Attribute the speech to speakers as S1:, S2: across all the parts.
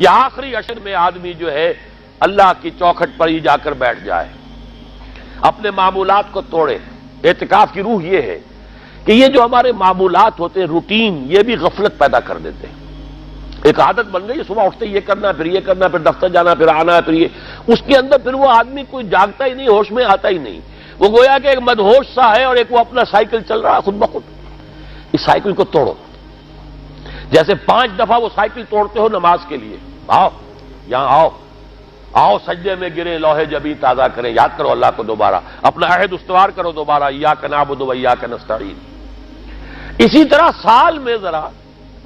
S1: یہ آخری عشر میں آدمی جو ہے اللہ کی چوکھٹ پر ہی جا کر بیٹھ جائے، اپنے معمولات کو توڑے۔ اعتکاف کی روح یہ ہے کہ یہ جو ہمارے معمولات ہوتے ہیں، روٹین، یہ بھی غفلت پیدا کر دیتے ہیں۔ ایک عادت بن گئی، صبح اٹھتے یہ کرنا، پھر یہ کرنا، پھر دفتر جانا، پھر آنا، پھر یہ، اس کے اندر پھر وہ آدمی کوئی جاگتا ہی نہیں، ہوش میں آتا ہی نہیں۔ وہ گویا کہ ایک مدہوش سا ہے اور ایک وہ اپنا سائیکل چل رہا ہے خود بخود۔ اس سائیکل کو توڑو، جیسے 5 دفعہ وہ سائیکل توڑتے ہو نماز کے لیے۔ آؤ یہاں آؤ، آؤ سجدے میں گرے، لوح جبیں تازہ کریں، یاد کرو اللہ کو دوبارہ، اپنا عہد استوار کرو دوبارہ، ایاک نعبد و ایاک نستعین۔ اسی طرح سال میں ذرا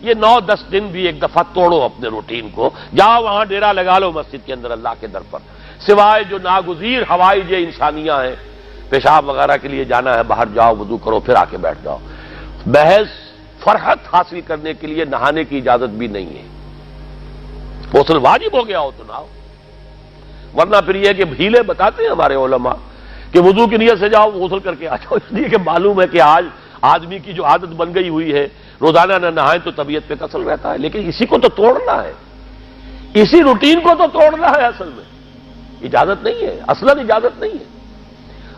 S1: یہ 9-10 دن بھی ایک دفعہ توڑو اپنے روٹین کو، جاؤ وہاں ڈیرا لگا لو مسجد کے اندر اللہ کے در پر، سوائے جو ناگزیر حوائج انسانیاں ہیں، پیشاب وغیرہ کے لیے جانا ہے، باہر جاؤ، وضو کرو، پھر آ کے بیٹھ جاؤ۔ محض فرحت حاصل کرنے کے لیے نہانے کی اجازت بھی نہیں ہے۔ غسل واجب ہو گیا ہو تو نہاؤ، ورنہ پھر یہ کہ ہیلے بتاتے ہیں ہمارے علماء کہ وضو کی نیت سے جاؤ، غسل کر کے آ جاؤ، اس لیے کہ معلوم ہے کہ آج آدمی کی جو عادت بن گئی ہوئی ہے روزانہ نہ نہائیں تو طبیعت پہ کسل رہتا ہے، لیکن اسی کو تو توڑنا ہے، اسی روٹین کو تو توڑنا ہے۔ اصل میں اجازت نہیں ہے، اصلاً اجازت نہیں ہے۔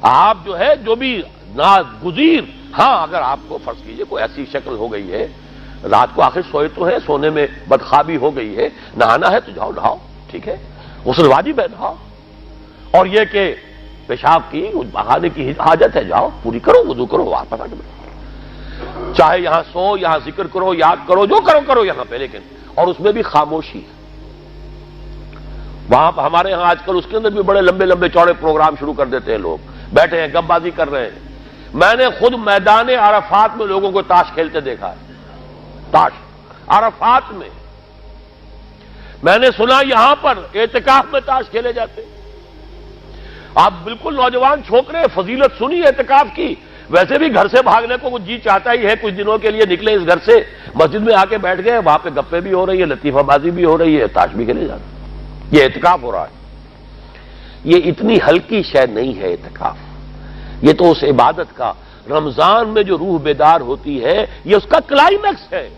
S1: آپ جو ہے جو بھی ناگزیر، ہاں اگر آپ کو فرض کیجئے کوئی ایسی شکل ہو گئی ہے، رات کو آخر سوئے تو ہے، سونے میں بدخوابی ہو گئی ہے، نہانا ہے تو جاؤ نہاؤ، ٹھیک ہے، غسل واجب ہے، نہاؤ۔ اور یہ کہ پیشاب کی بہانے کی حاجت ہے، جاؤ پوری کرو، وضو کرو، واپس آ کے بیٹھو، چاہے یہاں سو، یہاں ذکر کرو، یاد کرو، جو کرو کرو یہاں پہ، لیکن اور اس میں بھی خاموشی ہے۔ وہاں ہمارے ہاں آج کل اس کے اندر بھی بڑے لمبے لمبے چوڑے پروگرام شروع کر دیتے ہیں، لوگ بیٹھے ہیں گپ بازی کر رہے ہیں۔ میں نے خود میدان عرفات میں لوگوں کو تاش کھیلتے دیکھا ہے، تاش عرفات میں۔ میں نے سنا یہاں پر اعتکاف میں تاش کھیلے جاتے۔ آپ بالکل نوجوان چھوکرے، فضیلت سنی اعتکاف کی، ویسے بھی گھر سے بھاگنے کو وہ جی چاہتا ہی ہے، کچھ دنوں کے لیے نکلے اس گھر سے، مسجد میں آ کے بیٹھ گئے، وہاں پہ گپے بھی ہو رہی ہے، لطیفہ بازی بھی ہو رہی ہے، تاش بھی کھیلے جاتے، یہ اعتکاف ہو رہا ہے۔ یہ اتنی ہلکی شے نہیں ہے اعتکاف، یہ تو اس عبادت کا، رمضان میں جو روح بیدار ہوتی ہے یہ اس کا کلائمیکس ہے،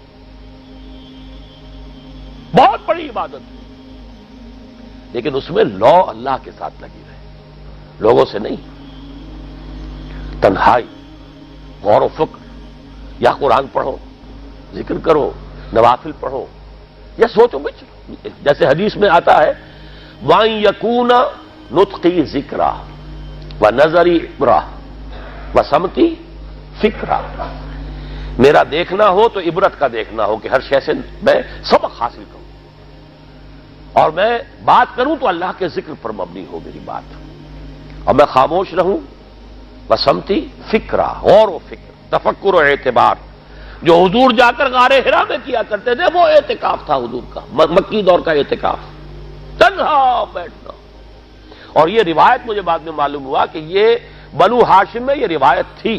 S1: بہت بڑی عبادت ہے، لیکن اس میں لو اللہ کے ساتھ لگی رہے، لوگوں سے نہیں، تنہائی، غور و فکر، یا قرآن پڑھو، ذکر کرو، نوافل پڑھو، یا سوچو بچ، جیسے حدیث میں آتا ہے وَأَن يَكُونَ نُطْقِي ذِكْرًا وَنَظَرِي عِبْرَةً وَسَمْتِي فِكْرًا، میرا دیکھنا ہو تو عبرت کا دیکھنا ہو کہ ہر شے سے میں سبق حاصل کروں، اور میں بات کروں تو اللہ کے ذکر پر مبنی ہو میری بات، اور میں خاموش رہوں، وَسَمْتِي فِكْرًا، غور و فکر، تفکر و اعتبار، جو حضور جا کر غار حرا میں کیا کرتے تھے وہ اعتکاف تھا حضور کا، مکی دور کا اعتکاف، تنہا بیٹھنا۔ اور یہ روایت مجھے بعد میں معلوم ہوا کہ یہ بنو ہاشم میں یہ روایت تھی،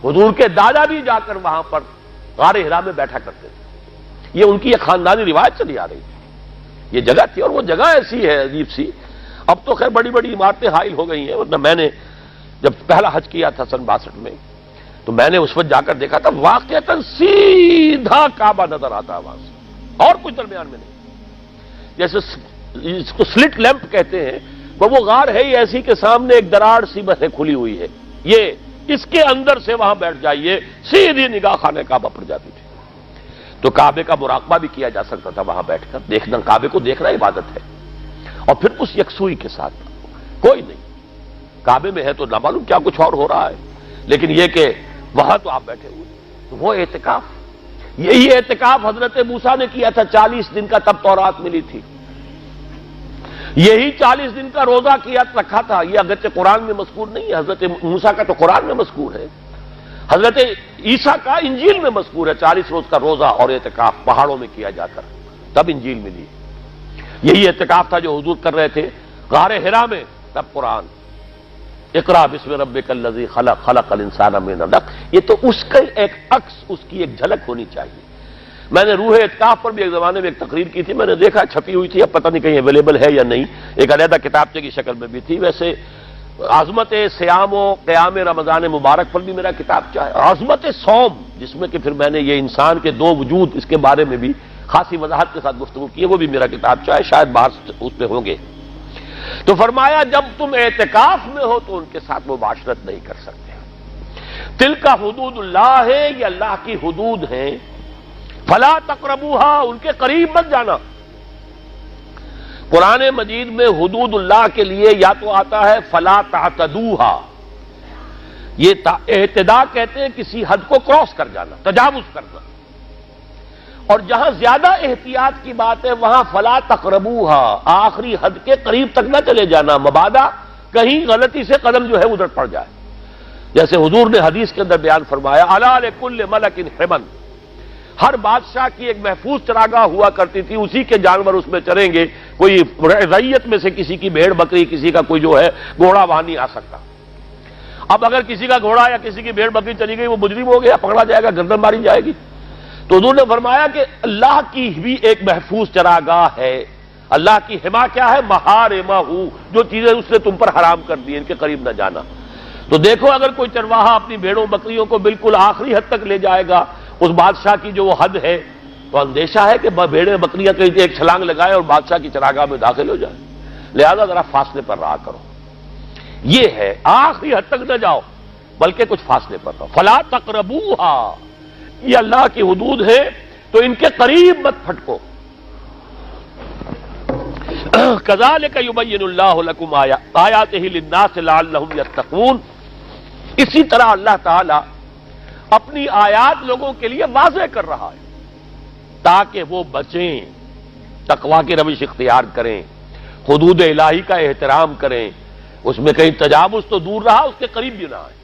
S1: حضور کے دادا بھی جا کر وہاں پر غار حرا میں بیٹھا کرتے تھے، یہ ان کی ایک خاندانی روایت چلی آ رہی تھی، یہ جگہ تھی، اور وہ جگہ ایسی ہے عجیب سی، اب تو خیر بڑی بڑی عمارتیں حائل ہو گئی ہیں، ورنہ میں نے جب پہلا حج کیا تھا سن 62 میں، تو میں نے اس وقت جا کر دیکھا تھا واقعتاً سیدھا کعبہ نظر آتا ہے وہاں سے، اور کچھ درمیان میں نہیں، جیسے اس کو سلٹ لیمپ کہتے ہیں، وہ غار ہے ہی ایسی کہ سامنے ایک دراڑ سی بس کھلی ہوئی ہے، یہ اس کے اندر سے وہاں بیٹھ جائیے، سیدھی نگاہ خانہ کعبہ پر جاتی تھی، تو کعبے کا مراقبہ بھی کیا جا سکتا تھا وہاں بیٹھ کر، دیکھنا کعبے کو دیکھنا عبادت ہے، اور پھر اس یکسوئی کے ساتھ کوئی نہیں، کعبے میں ہے تو نہ معلوم کیا کچھ اور ہو رہا ہے، لیکن یہ کہ وہاں تو آپ بیٹھے ہوئے، تو وہ اعتکاف، یہی اعتکاف حضرت موسیٰ نے کیا تھا 40 دن کا، تب تورات ملی تھی، یہی 40 دن کا روزہ کیا رکھا تھا، یہ اگرچہ قرآن میں مذکور نہیں ہے، حضرت موسیٰ کا تو قرآن میں مذکور ہے، حضرت عیسیٰ کا انجیل میں مذکور ہے، 40 روز کا روزہ اور اعتکاف پہاڑوں میں کیا جا کر، تب انجیل ملی، یہی اعتکاف تھا جو حضور کر رہے تھے غار حرا میں، تب قرآن، اقرا بسم ربک الذی خلق خلق الانسان من علق، یہ تو اس کا ایک عکس، اس کی ایک جھلک ہونی چاہیے۔ میں نے روح اعتکاف پر بھی ایک زمانے میں ایک تقریر کی تھی، میں نے دیکھا چھپی ہوئی تھی، اب پتہ نہیں کہیں اویلیبل ہے یا نہیں، ایک علیحدہ کتابچے کی شکل میں بھی تھی، ویسے عظمت صیام و قیام رمضان مبارک پر بھی میرا کتابچہ ہے، اور عظمت صوم، جس میں کہ پھر میں نے یہ انسان کے 2 وجود اس کے بارے میں بھی خاصی وضاحت کے ساتھ گفتگو کی ہے، وہ بھی میرا کتابچہ ہے، شاید بحث اس پہ ہوں گے۔ تو فرمایا جب تم اعتکاف میں ہو تو ان کے ساتھ مباشرت نہیں کر سکتے۔ تلک حدود اللہ ہے، یہ اللہ کی حدود ہیں، فلا تقربوها، ان کے قریب مت جانا۔ قرآن مجید میں حدود اللہ کے لیے یا تو آتا ہے فلا تعتدوها، یہ اعتداء کہتے ہیں کسی حد کو کراس کر جانا، تجاوز کرنا، اور جہاں زیادہ احتیاط کی بات ہے وہاں فلا تقربوها، آخری حد کے قریب تک نہ چلے جانا، مبادا کہیں غلطی سے قدم جو ہے ادھر پڑ جائے۔ جیسے حضور نے حدیث کے اندر بیان فرمایا الا لکل ملک حمن، ہر بادشاہ کی ایک محفوظ چراگاہ ہوا کرتی تھی، اسی کے جانور اس میں چریں گے، کوئی رعیت میں سے کسی کی بھیڑ بکری، کسی کا کوئی جو ہے گھوڑا وہاں نہیں آ سکتا۔ اب اگر کسی کا گھوڑا یا کسی کی بھیڑ بکری چلی گئی، وہ مجرم ہو گیا، پکڑا جائے گا، گردن ماری جائے گی۔ تو حضور نے فرمایا کہ اللہ کی بھی ایک محفوظ چراگاہ ہے، اللہ کی حما کیا ہے؟ محارمہ، جو چیزیں اس نے تم پر حرام کر دی، ان کے قریب نہ جانا۔ تو دیکھو اگر کوئی چرواہا اپنی بھیڑوں بکریوں کو بالکل آخری حد تک لے جائے گا، اس بادشاہ کی جو وہ حد ہے، تو اندیشہ ہے کہ بھیڑیں بکریاں کہیں ایک چھلانگ لگائے اور بادشاہ کی چراگاہ میں داخل ہو جائے، لہذا ذرا فاصلے پر رہا کرو۔ یہ ہے آخری حد تک نہ جاؤ بلکہ کچھ فاصلے پر رہو۔ فلا تقربوها، یہ اللہ کی حدود ہے تو ان کے قریب مت پھٹکو۔ کذالک یبین اللہ لکم آیاتہ للناس لعلہم یتقون، اسی طرح اللہ تعالی اپنی آیات لوگوں کے لیے واضح کر رہا ہے تاکہ وہ بچیں، تقویٰ کی روش اختیار کریں، حدود الہی کا احترام کریں، اس میں کہیں تجاوز تو دور رہا، اس کے قریب بھی نہ آئے۔